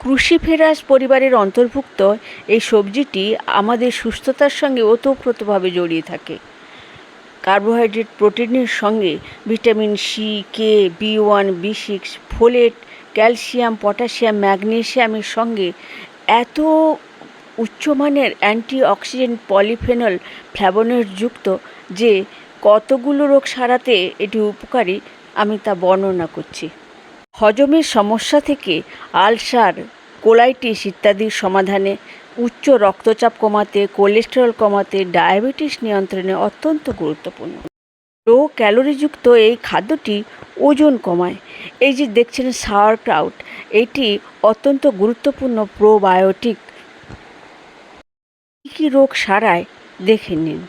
Cruciferous পরিবারের অন্তর্ভুক্ত এই সবজিটি আমাদের সুস্থতার সঙ্গে ওতপ্রোতভাবে জড়িয়ে থাকে। কার্বোহাইড্রেট, প্রোটিনের সঙ্গে ভিটামিন সি, কে, বি1, বি6, ফোলেট, ক্যালসিয়াম, পটাশিয়াম, ম্যাগনেসিয়ামের সঙ্গে এত উচ্চমানের অ্যান্টিঅক্সিডেন্ট, পলিফেনল, ফ্ল্যাভোনয়েড যুক্ত যে কতগুলো রোগ সারাতে এটি উপকারী আমি তা বর্ণনা করছি। হজমের সমস্যা থেকে আলসার, কোলাইটিস ইত্যাদির সমাধানে, উচ্চ রক্তচাপ কমাতে, কোলেস্টেরল কমাতে, ডায়াবেটিস নিয়ন্ত্রণে অত্যন্ত গুরুত্বপূর্ণ। লো ক্যালোরিযুক্ত এই খাদ্যটি ওজন কমায়। এই যে দেখছেন সাওয়ারক্রাউট, এটি অত্যন্ত গুরুত্বপূর্ণ প্রোবায়োটিক। কী কী রোগ সারায় দেখে নিন।